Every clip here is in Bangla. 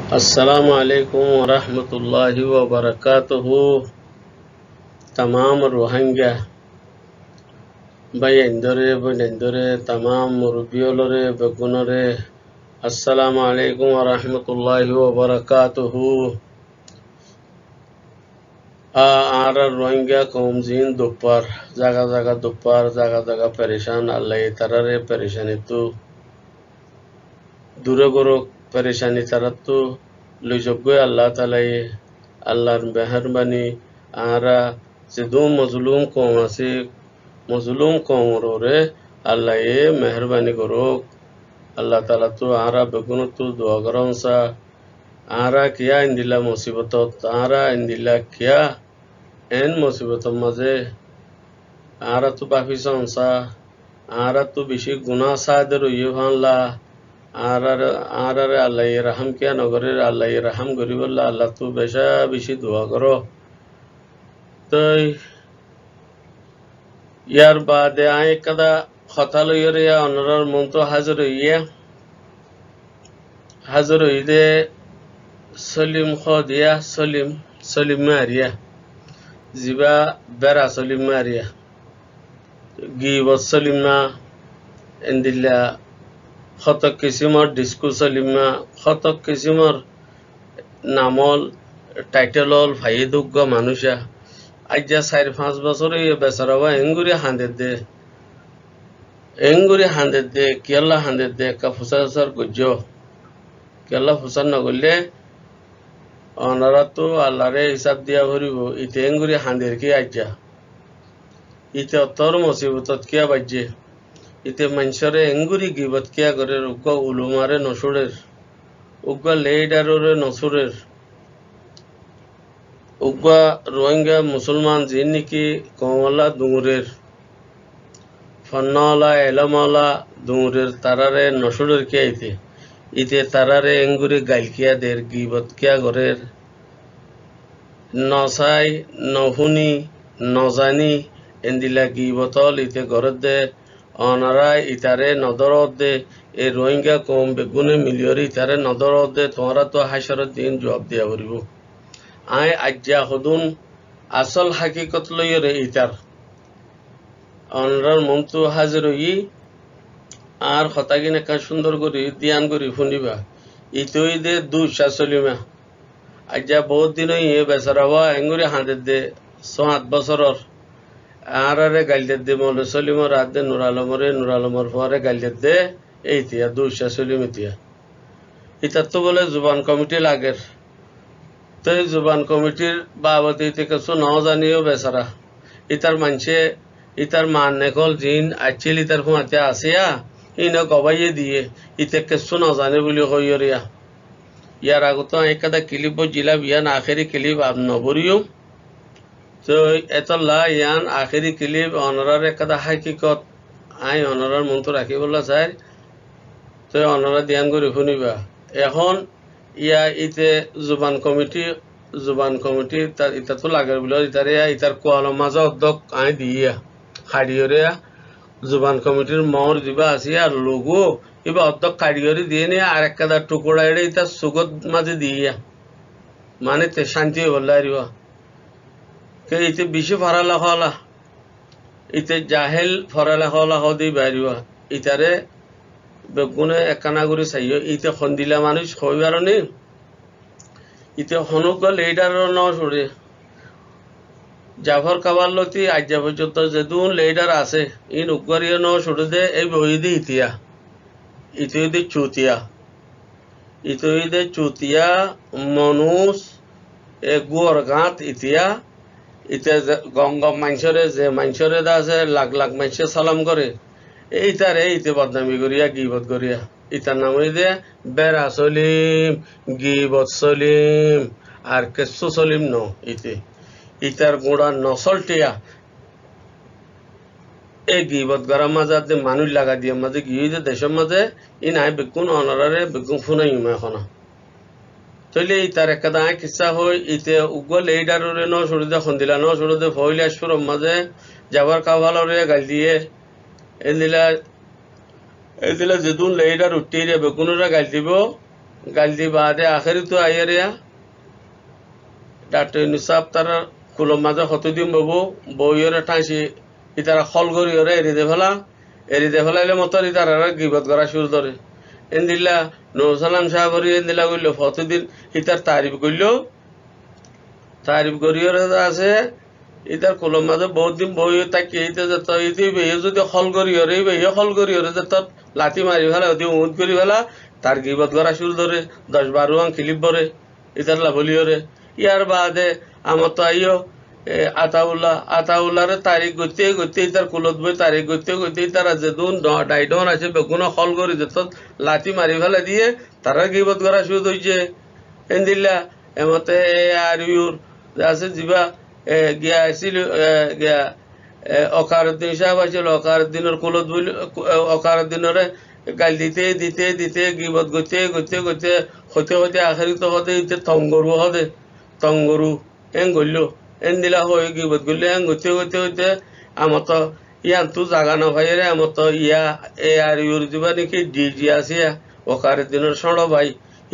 अस्सलामु अलैकुम वरहमतुल्लाहि वबरकातुहु तमाम रोहिंग्या बयेंदरे बनेंदरे तमाम मुरबियोलरे बेगुनरे अस्सलामु अलैकुम वरहमतुल्लाहि वबरकातुहु आर रोहिंग्या कौम जीन दोपहर जागा जागा दोपहर जागा जागा परेशान अल्लाह तररे परेशानी तो दूरे गोरो परेशानी तरत्तु लुजोगे अल्लाह ताला আল্লাহর মেহরবানি আরা যেদু মজলুম কম আছে মজলুম কম রে আল্লাহ মেহরবানি করুক আল্লাহ তালা তো আরা বেগুন তো দোয়া করংসা আরা কিয়া ইন্দিলা মুসিবত আরা ইন্দিলা কিয়া এন মুসিবত মাঝে আরা তো বাফি সংসা আরা তো বেশি গুনাহ সাদের ইয়ে ভানলা আর আল্লাহ রাহাম কিয়া নগরের আল্লাহ রাহাম গরিবল্লা আল্লাহ তো বেশা বেশি দোয়া করো তো ইয়ার বাদে আয় কাদা কথা লইরে অনরার মন তো হাজর হইদে সলিম খদিয়া সলিম মারিয়া জিবা বেড়া সলিম মারিয়া গিবত সলিমা এন্দিল্লা খতক কিসিমর ডিসকু সলিমা খতক কিসিমর নামল টাইটেলল ভাইদুগ্য মানুষা আজ 4-5 বছরে বেচারাবা এঙ্গুরি হাঁদে দে কেলা হাঁদে দে কা ফুসার গুজ্জ কেলা ফুসার নগরলে অনারা তো আল্লাহরে হিসাব দিয়া ভরিব ইতে এঙ্গুরি হাঁদের কি আজ্জা ইতে অতর মুসিবতত কিয়া বাজ্যে ইতে মানুষরে এঙ্গুরি গিবত কিয়া করে উগ্র উলুমারে নসুরের উগ্র লেইডারে নসুরের উগ্র রোহিঙ্গা মুসলমান যিনি নাকি কমলা দুঙুরের ফন্নওয়ালা এলমওয়ালা দুঙুরের তারারে নসুরের কিয়া ইতে তারারে এঙ্গুরি গাইল কিয়া দের গিবত কিয়া গরের নসাই নহুনি নজানি এন্দিলা গিবতল ইতে গরত দে অনারা ইতারে নদরত দে এই রোহিঙ্গা কম বেগুনে মিলিয়রি ইতারে নদরত দে তোমরা তো হাসরের দিন জবাব দিয়া করিব আয় আজ্জা হদুন আসল হাকিকত লইরে ইতার অনরার মন তো হাজির হই আর হতাগিন একা সুন্দর করি ধ্যান করি শুনিবা ইতই দে দুশা চলিমা আজ্জা বহুত দিন এ বেচারাবা এঙ্গুরি হাঁদের দে 7 বছরর আরে গাইলে দে মৌল সলিমর রাত দে নুর আলমর পরে গাইলে দে এইতিয়া দুশা চলিম ইতার তো বলে জুবান কমিটি লাগের তো এই জুবান কমিটির বাবদ ইতে কিছু নাও জানিও বেচারা ইতার মান নেকল জিন আইছিল ইতার হুঁয়াতে আসিয়া ইন গবাইয়ে দিয়ে ইতে কিছু না জানে বলে কইরিয়া ইয়ার আগত একাদা ক্লিপ জিলা বিয়ান আখেরি ক্লিপ আপ নবরিও তো এতলা ইয়ান আখেরি ক্লিপ অনরার একাদা হাকিকত আই অনরার মন্ত্র রাখি বললা চাই তো অনরা ধ্যান করে শুনিবা এখন ইয়া ইতে জুবান কমিটি তার ইতা তো লাগে বলে ইতার কোয়াল মাজা অধ্যক্ষ আই দিয়া খাড়িয়রে জুবান কমিটির মর দিবা আছে আর লোগো এবার অধ্যক্ষ খাড়িয়রে দিয়ে নিয়ে আর একটা টুকুরা এড়ে ইতার সুগত মাঝে দিয়া মানে তে শান্তি বললা আরিবা কে ইতে বেশি ফরালা হলা ইতে জাহেল ফরালা হলা হদি বাড়িবা ইতারে বেগুনে একানা করে চাইও ইতে খন্দিলা মানুষ হইবার নি ইতে হনুক লেডার ন সরে জাফর কাবাল্লতি আজ্জা পর্যন্ত যেদুন লেডার আছে ইন উগরিয়া ন সরে দে এই বইদি ইতে চুতিয়া মনুষ এ গুয়ার গাঁত ইতে গঙ্গম মাংসরে দা আছে লাখ লাখ মাংস সালাম করে এইটারে ইতে বদনামি করিয়া গিবত করিয়া ইতার নাম দে বেড়া সলিম গিবত সলিম আর কেসু সলিম ন ইতার গোড়া নসলটিয়া এই গিবত করার মাঝে মানুষ লাগা দিয়ে মাঝে গিয়ে দেশের মাঝে ই নাই বেগুন অনারে বেগুন ফুনাই এখন তৈলে ইতার একটা কিসা হই ইতে উগল এইডারে ন সরুদে খন্দিলা ন সরুদে ফইলে আসুর মাঝে যাবার কাভালরে গাল দিয়ে এদিলা যেদুন লেইডার উঠিয়ে বেগুনরা গাল দিব গালি বাদে আখেরি তো আইয়ারিয়া ডাক্তার ইউনুসাব তারা কুলম মাঝে কতদিন ববু বইয়ের ঠাঁসি ইতারা খল করিয়রে এরি দে ফেলাইলে মতো ইতারা গিবত করা শুরু করে এন্দিল্লা নৌসালাম সাহাবরি এন্দিল্লা করলো কতদিন ইতার তারিফ করিয়রে আছে ইতার কুলম মাঝে বহুত দিন বই তাকি এইতে যেত ইতি বেয়ে যদি খল করিয়রে বেয়ে খল করিয়রে যে তোর লাঠি মারি ফেলা অতি উমুদ করি ফেলা তার গিবত করা শুরু করে 10-12 আং ক্লিপ ভরে ইতার লাভলিয়রে ইয়ার বাদে আমার তো আইও আতাউল্লাহরে তারিখ গতে তার কুলত বই তারিখ গতে তারা যে দুন ডাইডন আছে বেগুন হল করে যেত লাঠি মারি ফেলে দিয়ে তারা গিবত করা শুরু হয়েছে এন্দিল্লা এমতে আর ইউর আছে যিবা গিয়া আসছিল গিয়া অকারুদ্দিন সাহেব আছিল অকারুদ্দিনের কুলত বই অকারুদ্দিনরে গাল দিতে গিবত গতে হতে আখেরি তো হতে তঙ্গরু এং গল্য এন দিলা হয়ে গিবত গল্য এং গতে আমার তো ইয়ান তো জাগা না ভাই রে আমার তো ইয়া এ আর ইউর দিবা নাকি ডিজি আছে ওকার দিনের সড় ভাই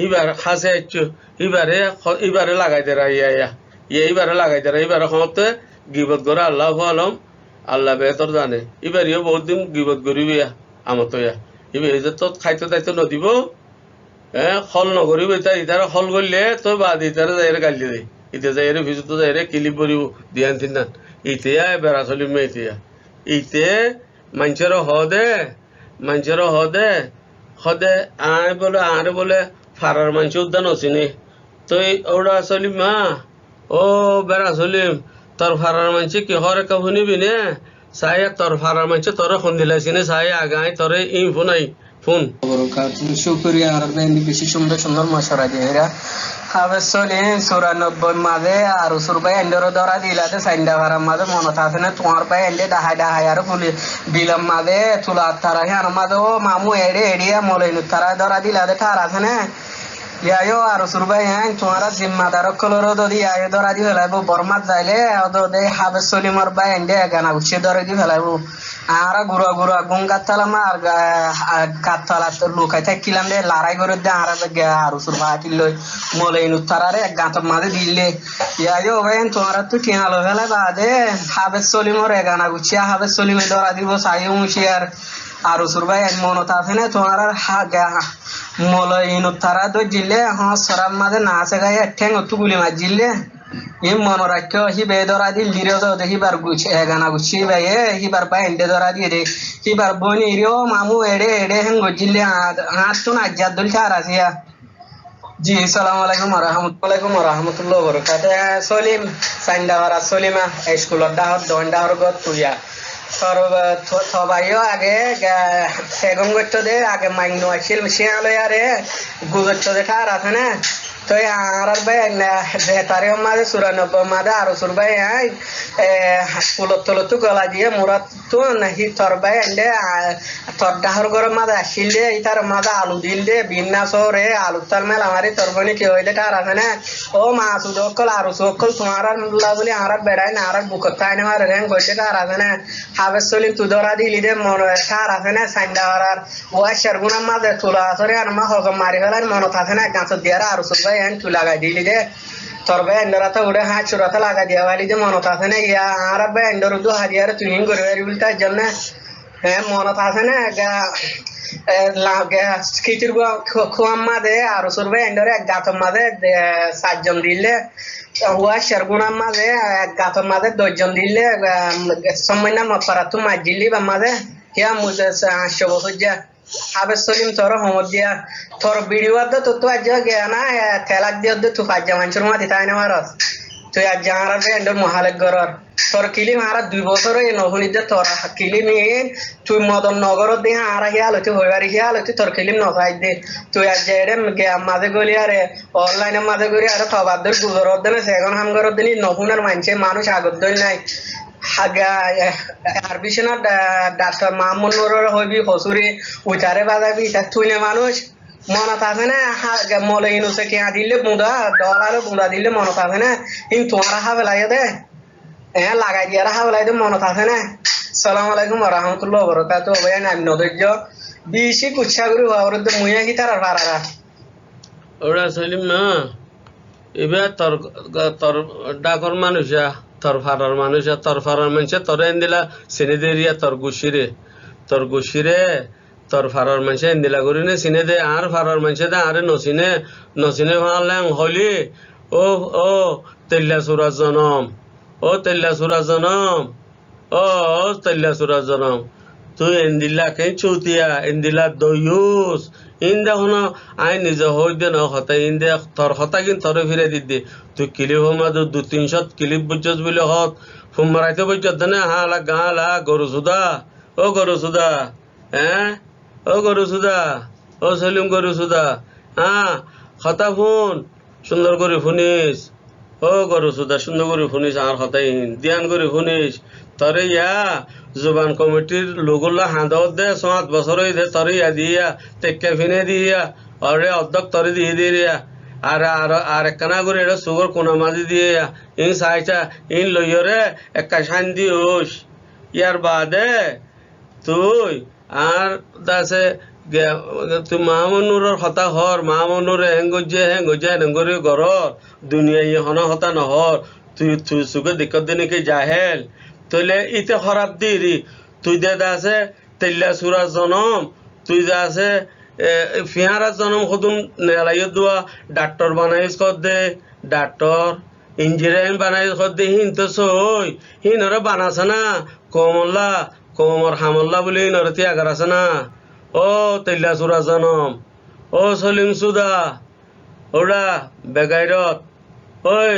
এবার হাসে আইছো এবারে লাগাই দেরা এইবারে লাগাই দেরা এবারে ক্ষমতে গিবত করে আল্লাহ আলম আল্লাহ বেহতর জানে এবার ইয়ে বহুত দিন গিবত করিবি আমার তো এবার এই যে তো খাইতে দায়িত্ব নদিব হল নকরিব ইতারে হল করলে তো বাদ ইতারে যাই গালি দেয় ইতে যাই ভিজু তো যাই কিলিপ করিব দিয়ান তিনান ইতিয়া বেড়া চলিম ইতে মানুষের হদে আরে বলে ফারার মানুষ উদ্যান অচিনি তুই ওরা চলিম মা ও বেড়া চলিম তোর ফারার মানুষ কি হরে কা শুনিবি নে চাই তোর ফারার মানুষ তোর ফোন দিলাইছি নে চাই আগাই তোরে ফোন শুক্রিয়া আর বেশি সুন্দর মশলা দিয়ে হাবের চলি 94 মাঝে আর সুরবাই এন্ডর ধরা দিলাতে সাইন্ডা ভাড়ার মাঝে মনত আছে না তোমার পায়ে এন্ডে ডাহাই আর পুলি বিলম মাঝে চুলা তারা হ্যাঁ মাঝে ও মামু এড়িয়া মলেনু তারা ধরা দিলাতে ঠার আছে না ইয়ায়ো আর সুরবাই হ্যাঁ তোমার জিম্মাদার কলর যদি আয় ধরা দি ফেলাইব বরমাত যাইলে দে হাবের চলিমর বাই এন্ডে গানা উঠিয়ে ধরে দি ফেলাইব আর গুড়া গঙ্গাতালাম আর কাতলা লুকাই থাকিলাম দে লড়াই করে দে আর সুরবা লই মলেন উত্তরারে এক গাঁতর মাঝে দিলে ইয়ায়ো ভাই তোমার তো টিয়ালো ফেলাই বাদে হাবের চলিমর গানা গুছিয়া হাবের চলিমে ধরা দিব চাই মুশিয়ার আর সুরবাই মনত আছে না তোমার মলইন তারা তো জিলে সরাব মাঝে না আছে গাই ঠেং তুগুলি মাছ জিলে মনে রাখো হিবে ধরা দি লিরে তো হিবার গানা গুছি ভাই হিবার পাই এন্ডে ধরা দিয়ে দে হিবার বনি রিও মামু এড়ে হেং গজিলে হাত তো না জাদুল ছাড় আসিয়া জি আসসালামু আলাইকুম ওয়া রাহমাতুল্লাহি ওয়া বারাকাতুহু সলিম সাইন্ডাওয়ারা সলিমা স্কুলত দাহত দন্ডাহর গত তুইয়া সবাইও আগে সেগম করতে দে আগে মাইন আসছিল শিয়ালে আরে গুজরতে দে ঠার আছে না তো আর ভাই তারে মাঝে 94 মাঝে আর সুর ভাই পুলত গলা দিয়ে মুরাত তো নাহি তোর ভাই এন্ডে তোর ডাহর গরম মাঝে আসছিল দে ইতার মাঝে আলু দিল দে বিন্না সরে আলু তার মেল আমারি তোর বনি কি হইলে ঠার আছে না ও মা সুদকল আর সুদকল তোমার বলি আর বেড়াই না আর বুকত তাই না আর রেন গইতে ঠার আছে না হাবের চলিম তু ধরা দিলি দে মন ঠার আছে না সাইন্ডা আর ওয়া শারগুনা মাঝে তোলা সরে আর মা হক মারি ফেলার মনত আছে না গাছ দিয়ারা আর সুদ ভাই তু লাগাই দিলি দে তোর ভাই এন্ডরাতে উড়ে হাত চুরাতে লাগা দিয়া বালি যে মনত আছে না ইয়া আর ভাই এন্ডর দু হারিয়ার তুই হিং করে বলি তার জন্য হ্যাঁ মনত আছে না খিচির খুয়াম মাঝে আর সুর ভাই এন্ডরে এক গাছের মাঝে 7 জন দিলে হুয়া শেরগুনার মাঝে এক গাছের মাঝে 10 জন দিলে সময় না মপারা তো মাছ দিলি বা মাঝে হিয়া মুঝে 800 বছর যা হাবের চলিম তোর হোমত দিয়া তোর ভিডিও তো আজ গিয়া না ঠেলাক দিয়ে তুই 5 মানুষের মাঝে তাই না মারস তুই আজ জানার এন্ডর মহালেক গরর তোর কিলিম আর 2 বছর এই নহনিতে তোর কিলিম তুই মদন নগর দিয়ে আর হিয়াল তুই হইবারি হিয়াল তুই তোর কিলিম নসাই দে তুই আজ এরে মাঝে গলি আরে অনলাইনের মাঝে গলি আরে থবাদের গুজর দেনে সেখন হাম গরর দিনি নহুনের মানুষ আগত দই নাই হাগা আর বিছনা ডাক্তার মামুন নুরর হইবি হসুরি উচারে বাজাবি তা তুইনে মানুষ মনত আছে না মলে ইনুসে কে দিলে বুঁদা দিলে মনত আছে না ইন তোমার হাবে লাগে দে লাগাই দিয়ে হাবলাই দে মনত আছে না আসসালামু আলাইকুম ওয়া রাহমাতুল্লাহি ওয়া বারাকাতুহু ভাই আমি নদর্য বেশি কুচ্ছা করে হওয়ার মুইয়া কি তার পারারা ওরা সলিম না এবার তোর তোর ডাকর মানুষা তোর ফারার মানুষা তোর ফারার মানুষে তোর এন্দিলা চিনে দেরিয়া তোর গুছিরে তোর ফারার মানুষে এন্দিলা করি নে চিনে দে আর ফারার মানুষে দে আরে নচিনে নচিনে ভালেং হলি ও ও তেল্লা সুরাজ জনম ও তেল্লা সুরাজ জনম ও তেল্লা সুরাজ জনম তুই এন্দিলা কে চৌতিয়া এন্দিলা দয়ুস ইন্দা হনো আই নিজে হই দে ন হতা ইন্দে তোর হতা কিন তরে ফিরে দিদি তুই কিলিপ হমাদু 200-300 কিলিপ বুঝছস বলে হত ফুম মারাইতে বুঝছত না হালা গালা গরু সুদা ও গরু সুদা হ্যাঁ ও গরু সুদা ও সলিম গরু সুদা হ্যাঁ হতা ফোন সুন্দর করে শুনিস ও গরু সুদা সুন্দর করে শুনিস আর হতাই ধ্যান করে শুনিস তরে ইয়া জুবান কমিটির লোকগুলা হাঁদত দে 7 বছর দে তরে ইয়া দিয়া টেক্কে ফিনে দিয়া অরে অধ্যক্ষ তরে দিয়ে দিয়া আর আর আর একখানা করে এটা সুগর কোনা মাঝে দিয়ে ইন সাইচা ইন লইয়রে একটা শান্তি হোস ইয়ার বাদে তুই আর দাসে তুই মামনুরের হতা হর মামনুরে হেঙ্গজে হেঙ্গরি গরর দুনিয়া ইহন হতা নহর তুই তুই সুগে দিকত দিনে কি জাহেল তইলে ইতে খরাব দিরি তুই দে দাসে তেল্লা সুরা জনম তুই দে আছে ফিহারা জনম খুদুন নেলাইয় দুয়া ডাক্তার বানাইস কর দে ডাক্তার ইঞ্জিনিয়ারিং বানাইস কর দে হিন তো সই হিনরে বানাছে না কোমর হামল্লা বলে হিনরে ত্যাগার আছে না ও তেল্লা সুরা জনম ও সলিম সুদা ওরা বেগাইরত ওই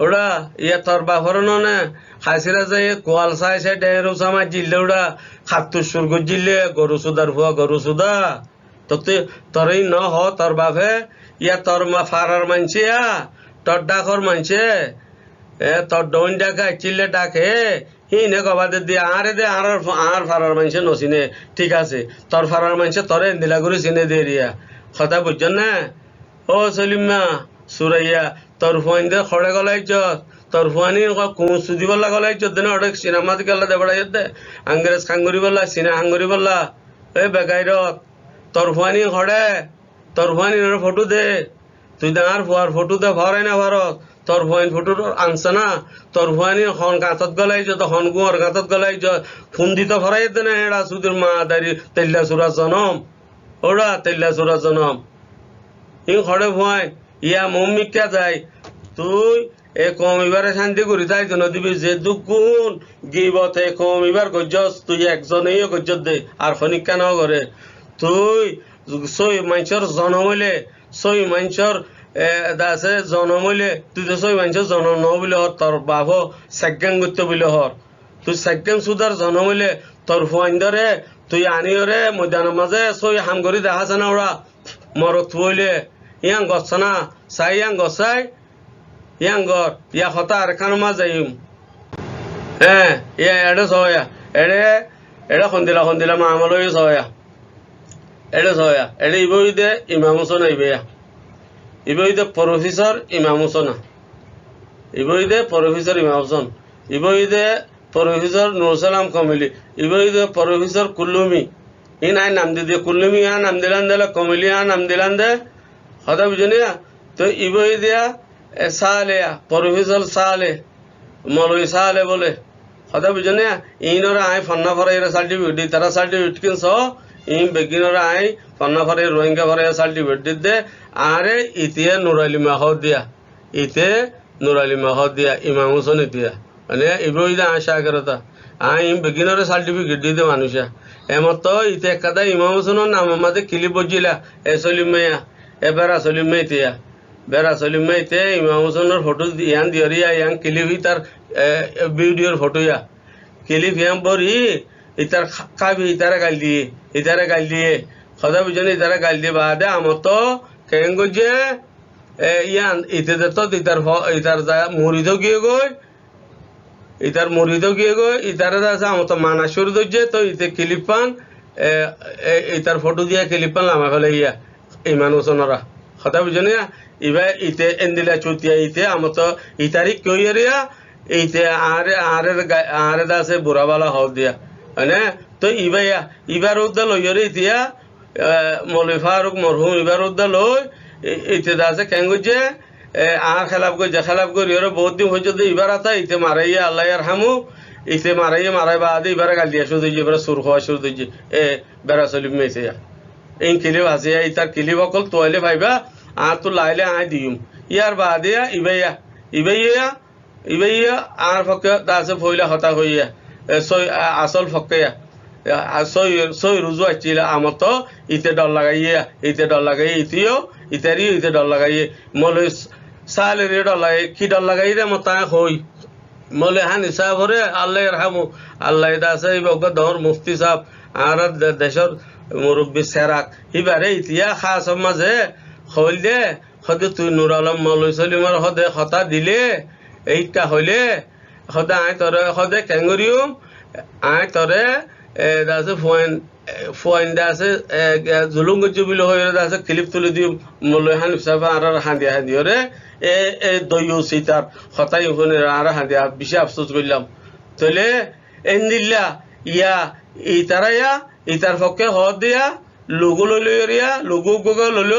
ওরা ইয়া তোর বাপর নে খাইছিলা যে কোয়াল চাইছে ডেরু চামা জিল্লে ওরা খাত্তু সুর্গ জিল্লে গরু সুদার ভুয়া গরু সুদা তোরই ন হ তোর বাপে ইয়া তোর মা ফারার মানছে তোর ডাকর মানছে তোর ডন ডাকা চিল্লে ডাকে হিনে গবাদে দিয়ে আরে দে আর ফারার মানছে নচিনে ঠিক আছে তোর ফারার মানছে তোরে দিলা করে চিনে দিয়ে রিয়া কথা বুঝছেন না ও সলিমা সুরাইয়া তোর ফুয়াইনদের খড়ে গলাইছ তোর ফুয়ানি কুঁচু দিবলা গলাইছ দেন অনেক সিনেমা গেলা দেবড়াই দে আঙ্গ্রেজ খাঙ্গুরি বললা সিনে হাঙ্গুরি বললা এ বেগাইরত তোর ফুয়ানি খড়ে তোর ফুয়ানি ফটো দে তুই আর ফুয়ার ফটো দে ভরাই না ভারত তোর ফুয়াইন ফটো আনছে না তোর ফুয়ানি হন গাঁতত গলাইছ তো হন গুয়ার গাঁতত গলাইছ ফোন দিতে ভরাই দে না এরা সুদের মা দাঁড়ি তেল্লা সুরা জনম ওরা তেল্লা সুরা জনম ই খড়ে ফুয়াই ইয়া মম্মিকা যায় তুই এ কমিবারে শান্তি করি তাই জন্য দিবি যে দুগুণ গিবতে কমিবার গজ্জস তুই একজনেই গজ্জত দে আর ফনিকা ন করে তুই সই মানুষের জন্ম হইলে সই মানুষের দাসে জন্ম হইলে তুই তো সই মানুষের জন্ম ন বলে হর তোর বাপ সাজ্ঞান করতে বলে হর তুই সাজ্ঞান সুদার জন্ম হইলে তোর ফুয়াইন্দরে তুই আনিওরে ময়দানের মাঝে সই হাম করি দেখাছে না ওরা মরত হইলে ইয়াং গছনা চাই ইয়াং গছাই ইয়াং গর ইয়া হতা আর খান মাঝাইম হ্যাঁ ইয়া এড়ে সয়া এড়ে খন্দিলা মা আমলই সয়া এড়ে ইবই দে ইমাম হোসেন আইবেয়া ইবই দে প্রফেসর ইমাম হোসেন ইবই দে প্রফেসর ইমাম হোসেন ইবই দে প্রফেসর নুরসালাম কমিলি ইবই দে প্রফেসর কুল্লুমি ই নাই নাম দি দিয়ে কুল্লুমি আ নাম দিলান দে কমিলি আ নাম দিলান দে কথা বুঝনিয়া তো ইবই দিয়া সালে প্রফেসর সালে মৌলভী সালে বলে কথা বুঝনিয়া ইনরা আই ফন্না ফরে সার্টিফিকেট দি তারা সার্টিফিকেট কিনছ ইন বেগিনরা আই ফন্না ফরে রোহিঙ্গা ফরে সার্টিফিকেট দিতে আরে ইতে নুরালিমা হদ দিয়া ইমাম হোসেন দিয়া মানে ইবই দা আশা করতা আই ইন বেগিনরে সার্টিফিকেট দিতে মানুষা এমত ইতে একাদা ইমাম হোসেনের নাম আমাদের কিলি বজিলা এ সলিমাইয়া এবার সলিমাইতিয়া বেড়া সলিমাইতে ইমাম হোসেনের ফটো ইয়ান দিয়রিয়া ইয়ান কিলিভি তার ভিডিওর ফটো ইয়া কিলিভ ইয়ান বরি ইতার খাবি ইতারে গাল দিয়ে কথা বুঝনি ইতারে গাল দিয়ে বাদে আমার তো কেন গজে ইয়ান ইতে তো ইতার যা মরিদ গিয়ে গই ইতারে আছে আমার তো মানাসুর দইছে তো ইতে ক্লিপ পান ইতার ফটো দিয়া ক্লিপ পান লামা ফেলে ইয়া ইমান হোসেনরা কথা বুঝনি ইবা ইতে এন্দিলা চুতিয়া ইতে আমার তো ইতারিখ কইয়া ইতে আরে দাসে বুড়াবালা হও দিয়া হ্যাঁ তো ইবার উদ্দা লইয়রে ইতিয়া মৌলভী ফারুক মরহুম এবার উদ্দাল হই ইতে দাসে কেঙ্গুজে আর খেলাপ করি ওরা বহুত দিন হয়েছে তো এবার আতা ইতে মারাইয়া আল্লাহ আর হামু ইতে মারাই বাদে এবার গাল দিয়া শুধু এবার সুর হওয়া শুরু দিয়েছে বেড়া চলিম মেসে এই কিলিপ আছে ইতার কিলিপ অকল তোয়ালে ভাইবা আর তো লাইলে আয় দিম ইয়ার বাদে ইবাইয়া আর ফকে দাসে ফইলা হতা হইয়া আসল ফকে সই রুজু আসছিল আমার তো ইতে ডর লাগাইয়া ইতে ডর লাগাইয়ে মলে সালের ডর লাগাই কি ডর লাগাই রে মত হই মলে হান হিসাব হরে আল্লাহ রাহমু আল্লাহ দাসে দর মুফতি সাহেব আর দেশের মুরব্বী সেরাক এবারে ইতিয়া খাস মাঝে হইল দে সদে তুই নুর আলম মৌলভী সলিমর সদে হতা দিলে এইটা হইলে সদে আই তরে সদে কেঙ্গুরিউম আই তরে দাসে ফুয়াইন দাসে জুলুম গজ্জু বিলো হয়ে দাসে ক্লিপ তুলে দিও মৌলভী হানিফ সাহেব আর হাঁদিও রে দইও সিতার হতাই ওখানে আর হাঁদিয়া বেশি আফসোস করলাম তাহলে এন্দিল্লা ইতার পক্ষে হদ দিয়া লুগু লইয়া লুগু লইল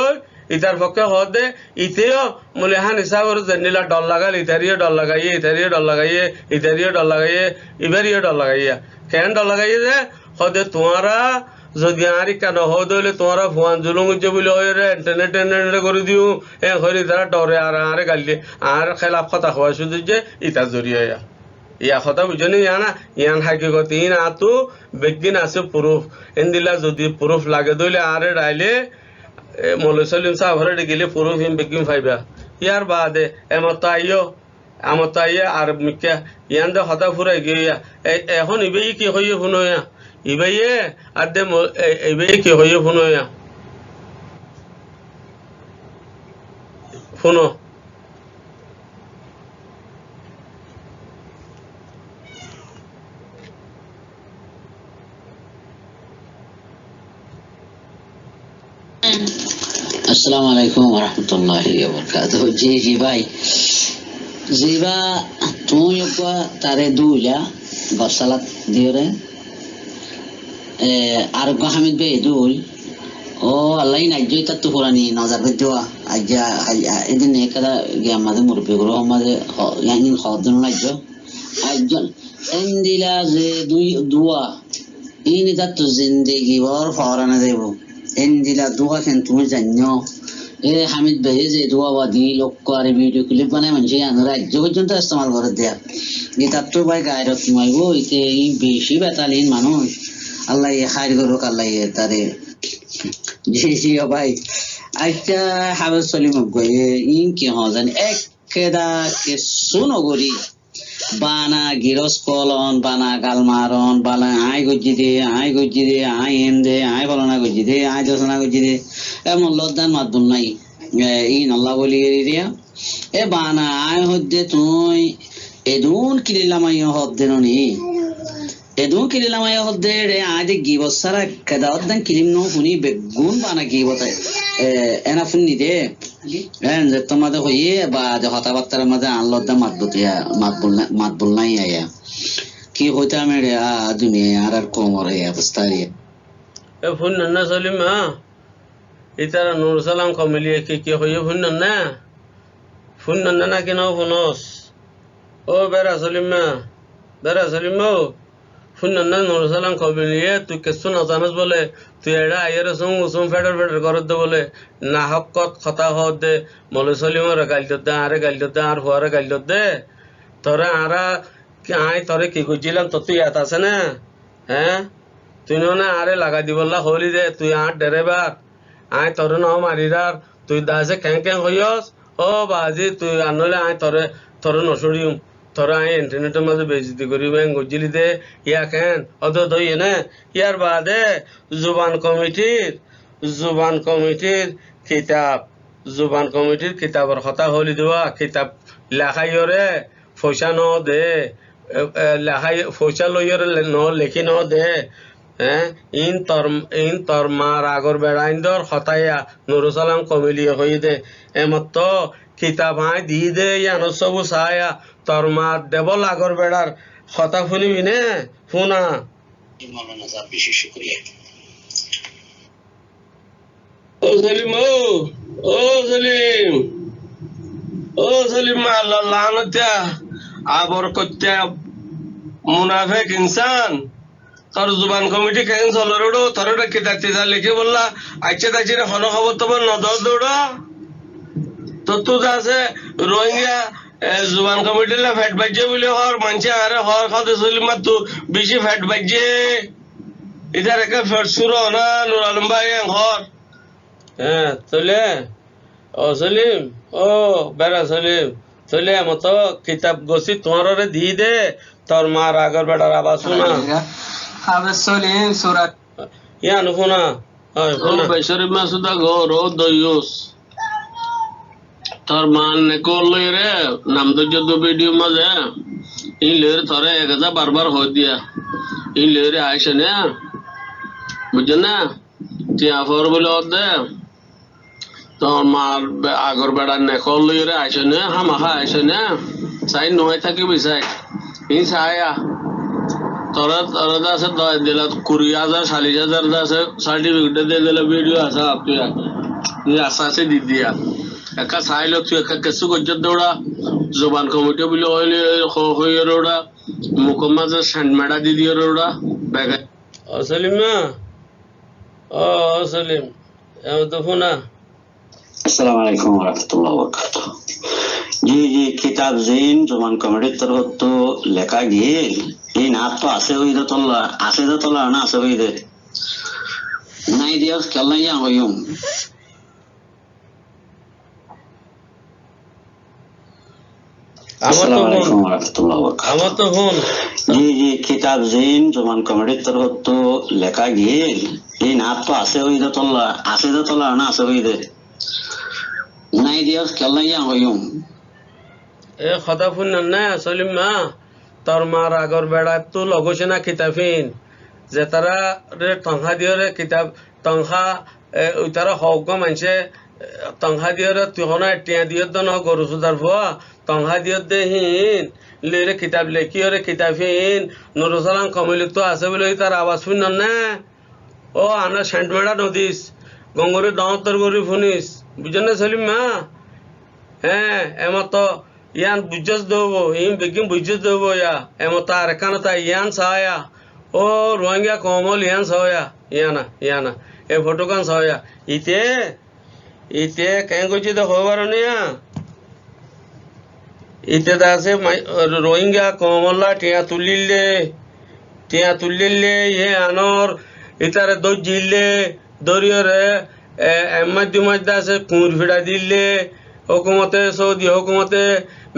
ইতার পক্ষে হদ দে ইতেও মলে হান হিসাবর জেনিলা ডর লাগাল ইতারিও ডর লাগাইয়ে ইবারিও ডর লাগাইয়া কেন ডর লাগাইয়ে যে হদে তোমারা যদি আর কেন হদ হইলে তোমারা ফুয়ান জুলুম বলে হয়ে রে টেনে করে দিও হরি তারা ডরে আর গালিয়ে আর খেলাফ কথা হওয়া শুধু যে ইতার জরিয়া ইয়া কথা বুঝনি ইয়ান হাকিকত ইন আতু বেগিন আছে প্রুফ এন্দিলা যদি প্রুফ লাগে দইলে আরে ডাইলে মৌলভী সলিম সাহেব হরে গেলে প্রুফ ইন বেগিন ফাইবা ইয়ার বাদে আমত আইয়ে আর মিকা ইয়ান দে হতা ফুরাই গিয়া এখন ইবে কি হইয়ে শুনোয়া ইবাইয়ে আর দে ইবে কি হইয়ে শুনোয়া শুনো अस्सलाम वालेकुम वरहमतुल्लाहि वबरकातुहू जी भाई जीवा तू योगा तारे दूला गसलात दियोरे आरगो हामिद बे दूल ओ अल्लाह इन अज्जो इतना तो पुरानी नजर पे दिवा अज्जा इधर ने कदा गया मधु मुर्पे करो हमारे यानी खादन अज्जो इंदिला जे दुआ इन इतना तो जिंदगी और फौरन देवो इंदिला दुआ केन तुम्हें जानियो हामिद भाई जे दुआ वादी लोग को अरे वीडियो क्लिप बनाए मंचे यानी राज्य को जनता इस्तेमाल कर दिया ये तब तो भाई गायरत तुम्हारी वो इतने बेशी बतालीन मानो अल्लाह ये खायर करो अल्लाह ये तारे जी भाई अच्छा हामिद सलीम को ये इनके हौजन एक केदा के सुनो गोरी बाना गिरोस कोलन बाना गालमारन बाला आय गुज्जी दे आय एंदे आय बलना गुज्जी दे आय दसना गुज्जी दे एमन लद्दान मादुल नाई इन अल्लाह बोली रिया ए बाना आय हद्दे तुई एदुन किलिलामाय हद्दे ननी एदुन किलिलामाय हद्दे रे आदे गिबसरा कदावदन किलिम नो हुनी बेगुन बाना गिबता एना फुन्नी दे যে তোমাদের হইয়ে বা যে হতাবার্তার মধ্যে আল্লাহর মাতবুল নাই আয়া কি হইতাম রে দুনিয়া আর কোমর এই অবস্থা রে এ ফোন না সলিমা ইতারা নূর সালাম কমিলিয়ে কি হইয়ে ফোন না কেন ফোনস ও বেরা সলিমা ফোন না নূর সালাম কমিলিয়ে তুই কিছু না জানাস বলে তুই এরা আইয়ের সুম ফেডার করত দে বলে না হকত কথা হত দে মৌলভী সলিমরে গাল দে আর হুয়ারে গাল দে তোরে আরা আয় তোরে কি করছিলাম তো তুই ইয়াত আছে না হ্যাঁ তুই না আরে লাগা দিবল্লা হলি দে তুই আর ড্রাইভার আয় তোরে ন মারিরার তুই দাসে ক্যাং হইয়স ও বাজি তুই আনলে আয় তোরে নসড়িম তোরা আই ইন্টারনেটের মাঝে বেইজ্জতি করি গজিলি দে ইয়া কেন অত দইয়ে না ইয়ার বাদে জুবান কমিটির কিতাবর কথা হলি দেওয়া কিতাব লেখাইরে পয়সা ন দে পয়সা লইরে লেখি ন দে হ্যাঁ ইন তর মার আগর বেড়াইন দর হতাইয়া নুরুল সালাম কমিলিয়ে হই দে এমত কিতাব আয় দি দে ইয়ান সবু সায়া তোর মা দেবল আগর বেড়ার কথা শুনিবি নে শুনা মৌলানা সাহেব বেশি শুকরিয়া ও সলিম ও সলিম আল্লাহ লানতা আবর করতে মুনাফিক ইনসান তোর জুবান কমিটি কেন চলরো তোর কিতাব লিখে বললা আচ্ছা তাইছে হন খবর তোমার নজর দৌড়া তো তুই আছে রোহিঙ্গা জুবান কমিটির ফ্যাট বাজছে বলে হর মানছে আরে হর খাতে সলিম তু বেশি ফ্যাট বাজছে ইধার একটা ফ্যাট শুরু না নুর আলম ভাই হর হ্যাঁ চলে ও সলিম ও বেড়া সলিম চলে মতো কিতাব গছি তোমার দি দে তোর মার আগর বেড়ার আবার শোনা আবে সলিম সূরা ইয়ান শোনা শোনা শরীফ মাসুদা ঘর ও দয়ুস তোর মান নে করলই রে নাম তো যদ ভিডিও মাঝে ই লের তোরে একজা বারবার হই দিয়া ই লেরে আইছে না বুঝছেন না টিয়া ফর বলে দে তোর মার আগর বেড়ার নে করলই রে আইছে না হামাখা আইছে না চাই নয় থাকি বিচাই ই চায়া তোরা তোরা আছে দিলা 20,000 40,000 আছে সার্টিফিকেট দিয়ে দিলে ভিডিও আছে আপনি আশা আছে দি দিয়া একা চাইল তুই একা কেসু গজ্জত দৌড়া জবান কমিটি বলে হইলে রোড়া মুখের মাঝে স্যান্ড মেডা দি দিয়ে রোড়া ব্যাগে ও সলিম না ও সলিম এমন তো ফোনা আসসালামু আলাইকুম ওয়া রাহমাতুল্লাহি ওয়া বারাকাতুহু জি কিতাব জিন জমান কমিটির তরফ তো লেখা গিয়ে এই নাত তো আছে হইদে তোলা না আছে হইদে নাই দিয়াস কেল্লাইয়া হইম আমার তো ফোন জি কিতাব জিন জমান কমিটির তরফ তো লেখা গিয়ে এই নাত তো আছে হইদে তোলা না আছে হইদে নাই দিয়াস কেল্লাইয়া হইম এ কথা শুন না সলিম মা তোর মার আগর বেড়া তো লগছে না কিতাবিন যে তারা রে টংখা দিয়ে রে কিতাব টংখা ওই তারা হক মানছে টংখা দিয়ে রে তুই হনা টিয়া দিয়ে ন গরু সুদার ভুয়া টংখা দিয়ে দে হিন লেরে কিতাব লেখি রে কিতাবিন নুরুসালাম কমিল তো আছে বলে তার আওয়াজ শুন না ও আনা সেন্ট মেডা নদীস গঙ্গরে দাঁতর গরি ফুনিস বুঝেন না সলিম মা হ্যাঁ এমত ইয়ান বুঝস দেবো ইম বেগিম বুঝস দেবো ইয়া এমত আর এখানতা ইয়ান সায়া ও রোহিঙ্গা কমল ইয়ান সায়া ইয়ানা এ ফটো কান সায়া ইতে কেন কইছি তো হবার নিয়া ইতে দাসে রোহিঙ্গা কমলা টিয়া তুলিলে ইয়ে আনর ইতারে দজিলে দরিয়রে এমাজ দাসে কুঁর ফিড়া দিলে হুকুমতে সৌদি হুকুমতে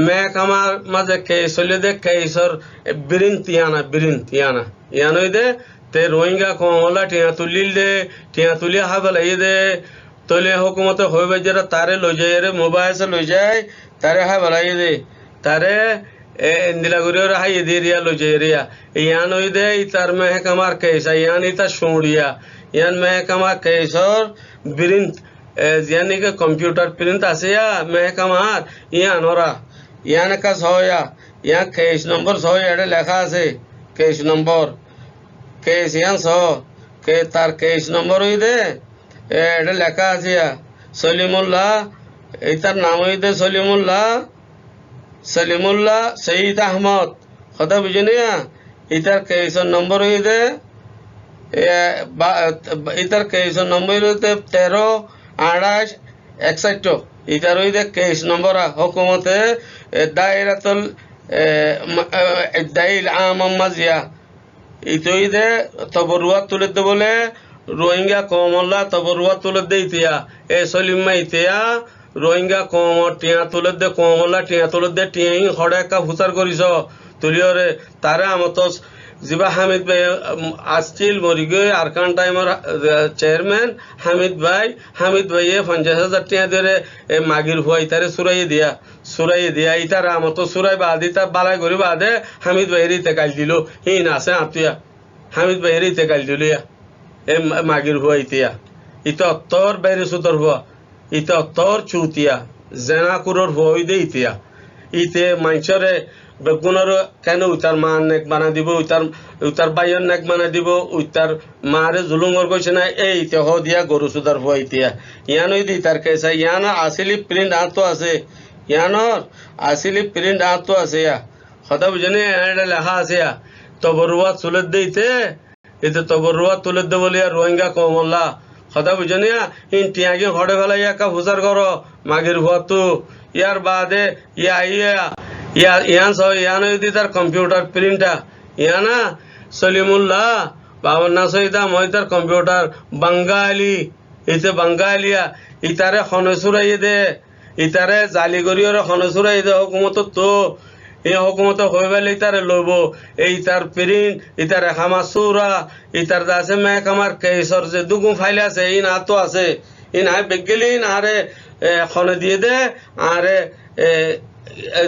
মেক আমার মাঝে চলে দে কেসর বিরিন তিয়ানা ইয়ানই দে তে রোহিঙ্গা কমলা টিয়া তুলি হাবেলাই দে তলে হুকুমতে হইবে যারা তারে লই যায় রে মোবাইল সে লই যায় তারে হাবেলাই দে তারে ইন্দিলাগুড়ির হাই দিয়ে রিয়া লই যায় রিয়া ইয়ানই দে ইতার মেহক আমার কেসা ইয়ান ইতা শুড়িয়া ইয়ান মেহক আমার কেসর বিরিন यानी के कंप्यूटर प्रिंट आसे या मैं कमार यान हो रहा यान का सोया यहाँ केस नंबर सो एडे लेखा आसे केस नंबर केस यान सो के तार केस नंबर हुई दे एडे लेखा आसे या सलीमुल्लाह इतार नाम हुई दे सलीमुल्लाह सईद अहमद खता बुझे या इतार केस नंबर हुई दे इतार केस नंबर हुई दे 13-28-61 ইটার ওই দে কেস নম্বর হুকুমতে দায়রাতুল দাইল আমাজিয়া ইতই দে তবরুয়াত তুলে দে বলে রোহিঙ্গা কমল্লা তবরুয়াত তুলে দে ইতিয়া এ সলিমা ইতিয়া রোহিঙ্গা কম টিয়া তুলে দে কমল্লা টিয়া তুলে দে টিয়া হড়ে কা ফুসার করিস তুলিয়রে তারে আমতস জিবা হামিদ ভাই আসছিল মরিগে আরকান টাইমের চেয়ারম্যান হামিদ ভাই 50,000 টাকা ধরে মাগির হুয়াই তারে সুরাই দিয়া ইতার আমত সুরাই বাদি তা বালাই করি বাদে হামিদ ভাইয়ের ইতে গাল দিল হিন আছে আতুয়া হামিদ ভাইয়ের ইতে গাল দিল এ মাগির হুয়াইতিয়া ইতা অত্তর বাইরে সুতর হুয়া ইতা অত্তর চুতিয়া জেনা কুরর হুয়াই দে ইতিয়া ইতে মানুষরে বেগুনের কেন উতার মা নেক বানা দিব উতার বাইয়ের নেক বানা দিব উতার মারে জুলুমর কইছে না এই ইতে হ দিয়া গরু সুদার হওয়া ইতিয়া ইয়ানই দি তার কেসা ইয়ান আসিলি প্রিন্ট আতো আছে ইয়ানোর আসিলি প্রিন্ট আতো আছে ইয়া কথা বুঝেনি এটা লেখা আছে ইয়া তবরুয়া তুলে দিতে এতে তবরুয়া তুলে দে বলিয়া রোহিঙ্গা কমল্লা কথা বুঝেনি ইন টিয়াগি হড়ে ফেলা ইয়াকা হুজার করো মাগির হুয়াতু ইয়ার বাদে ইয়ান যদি তার কম্পিউটার প্রিন্টটা ইয়ানা সলিমুল্লাহ বাবন্না সহিদা মই তার কম্পিউটার বাঙ্গালি এতে বাঙ্গালিয়া ইতারে খনসুরাই দে ইতারে জালিগরিয়র খনসুরাই দে হুকুমত তো এই হুকুমত হয়ে গেলে ইতারে লইব এই তার প্রিন্ট ইতারে খামাসুরা ইতার আছে মেক আমার কেসর যে দুগুম ফাইল আছে ইন আতো আছে ইন আয় বেগেলি ইন আরে খনে দিয়ে দে আরে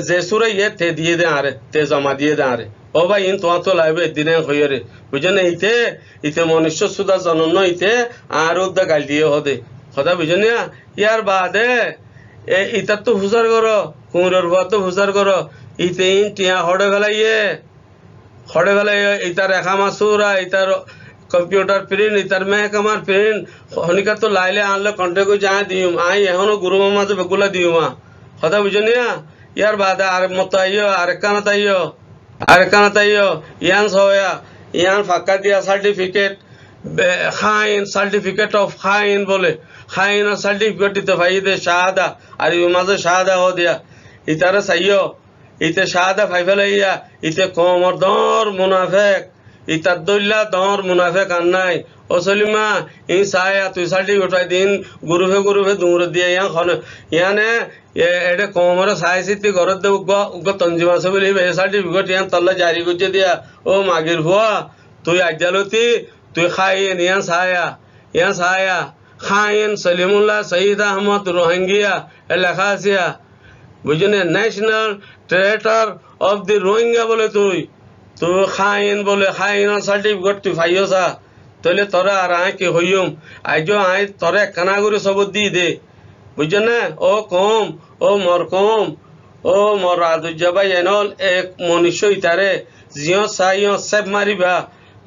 যে সুরে ইয়ে তে দিয়ে দে আরে তে জমা দিয়ে দে আরে ও ভাই ইন তোমার তো লাগবে দিনে হইরে বুঝেন ইতে মনুষ্য সুদা জনন্য ইতে আর উদ্দা গাল দিয়ে হদে কথা বুঝেন ইয়ার বাদে ইতার তো হুজার করো কুমুরের ভুয়া তো হুজার করো ইতে ইন টিয়া হড়ে ফেলাইয়ে ইতার রেখা মাসুরা ইতার কম্পিউটার প্রিন্ট ইতার মেক আমার প্রিন্ট হনিকা তো লাইলে আনলে কন্টেক্ট করে যা দিও আই এখনো গুরু মামাতে বেগুলা দিও মা কথা বুঝেন ইয়ার বাদে আর মতো আইও আরেকখানা তাইও ইয়ান সয়া ইয়ান ফাঁকা দিয়া সার্টিফিকেট খাইন সার্টিফিকেট অফ খাইন বলে খাইন সার্টিফিকেট দিতে ভাই দে শাহাদা আর মাঝে শাহাদা হ দিয়া ইতারে চাইও ইতে শাহাদা ফাই ফেলাইয়া ইতে কমর দর মুনাফেক ইতার দইলা দর মুনাফেক আর নাই ও সলিমা ই চায়া তুই সার্টিফিকেট দিন গুরুফে দূরে দিয়ে ইয়ানে এটা কমরে চাইছি ঘরত দে উগ তঞ্জিম আছে বলি এই সার্টিফিকেট ইয়ান তল্লা জারি করছে দিয়া ও মাগির হুয়া তুই আজ্জালতি তুই খাইন ইয়ান ছায়া খাইন সলিমুল্লাহ সঈদ আহমদ রোহিঙ্গিয়া লেখা আসিয়া বুঝলি ন্যাশনাল ট্রেটার অফ দি রোহিঙ্গা বলে তুই খাইন বলে খাইন সার্টিফিকেট তুই ফাইয়সা তাহলে তোরা আর আয় কি হইম আইজ আয় তোরা কানা করে সব দি দে বুঝছেন না ও কম ও মর রাজুজাবাই এনল এক মনুষ্য ইতারে জিও চাইও সেপ মারিবা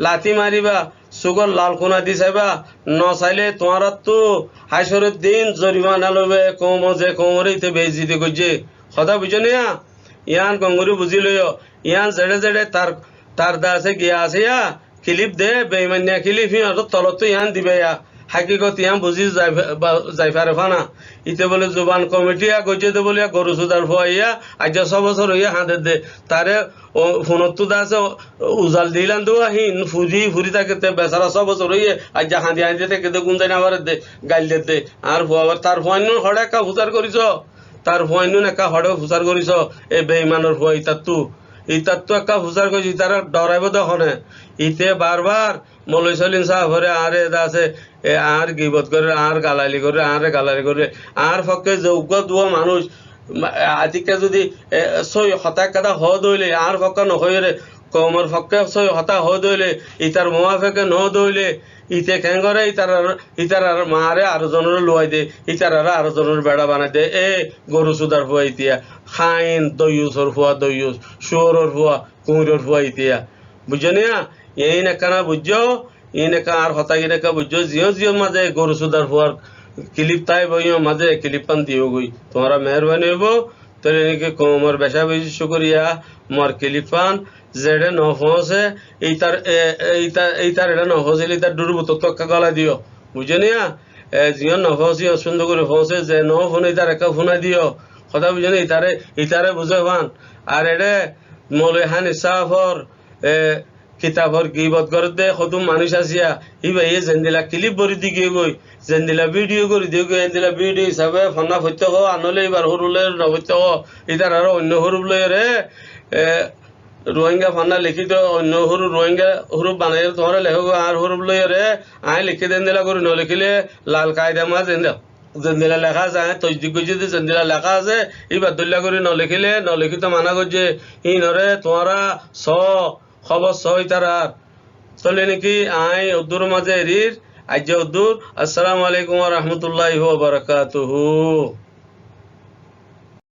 লাথি মারিবা সুগর লাল কোনা দি চাইবা নচাইলে তোমার তো হাইসরের দিন জরিমানা লবে কমরে ইতে বেজি দি গজে কথা বুঝছেন ইয়ান গঙ্গুরি বুঝি লইও ইয়ান জেড়ে তার দাসে গিয়া আছে ক্লিপ দে বেইমানিয়া ক্লিপ হিঁত তলত ইয়ান দিবে হাকিকত ইয়ান বুঝি যাই পারে ফানা ইতে বলে জুবান কমিটি গজে দে বলিয়া গরু সুদার ফুয়াইয়া আজ 6 বছর হইয়া হাঁদে দে তারে ফোনত আছে উজাল দিলান দেওয়া হিন ফুরি থাকে বেচারা 6 বছর হইয়ে আজ হাঁদি থেকে দে গুঞ্জাই না দে গাইল দে আর ফুয়াবার তার ফুয়াইন হড়ে একা ফুচার করিস তার ফুয়াইন একা হড়ে ফুচার করিস এ বেইমানের ফুয়া ইতার তো একা ফুচার করিস তারা ডরাইব দখনে ইতে বারবার মলই সলিন সাহাবরে আরে আছে আর গিবত করে আর গালালি করে আর ফকে যোগ্য দুয়া মানুষ আজকে যদি সই হতাক কথা হ দইলে আর ফক্কা নহইরে কমর ফক্কে সই হতা হ দইলে ইতার মোয়াফেকে ন দইলে ইতে খেঙ্গরে ইতার আর মারে আরো জনের লুয়াই দে ইতার আর আরো জনের বেড়া বানাই দে এ গরু সুদার ফুয়া ইতিয়া খাইন দইউসর ফুয়া দইউস শুয়রের ফুয়া কুঁড়ের ফুয়া ইতিয়া বুঝছেন এই নেকানা বুঝছো এই নেকা আর হতাগি নেকা বুঝছো জিও মাঝে গরু সুদার ফুয়ার ক্লিপ তাই বইও মাঝে ক্লিপ পান দিও গই তোমরা মেহরবানি হইব তাহলে নাকি কমর বেশা বেশি শুকরিয়া মর ক্লিপ পান যেটা ন ফসে এইটার এটা ন ফসিল এইটার ডুরবো তক্কা গলা দিও বুঝে নিয়া জিও ন ফসিও সুন্দর করে ফসে যে ন ফোন এইটার একা ফোনা দিও কথা বুঝে নি ইতারে বুঝে পান আর এটা মলে হান ইসাফর কিতাবর গিবত করে দে কদম মানুষ আসিয়া ইবা এই জেন্দিলা ক্লিপ ভরি দি গিয়ে গই জেন্দিলা ভিডিও করে দিয়ে গই জেন্দিলা ভিডিও হিসাবে ফনা ফত্য হো আনলে এবার হরুলে নভত্য হো ইতার আরো অন্য হরুলে রে রোহিঙ্গা ফান্না লিখি তো অন্য রোহিঙ্গা হুরুপ বানাই তোমার লেখক আর হুরুপ লই রে আয় লিখি দেন দিলা করে নলিখিলে লাল কায়দা মা জেন্দিলা লেখা আছে তৈরি করছে যে জেন্দিলা লেখা আছে এবার দল্লা করে নলিখিত মানা করছে ই নরে তোমারা খবর সই তারার চলে নাকি আই উদ্দুর মাঝে এরির আজ উদ্দুর আসসালামু আলাইকুম ওয়া রাহমাতুল্লাহি ওয়া বারাকাতুহু।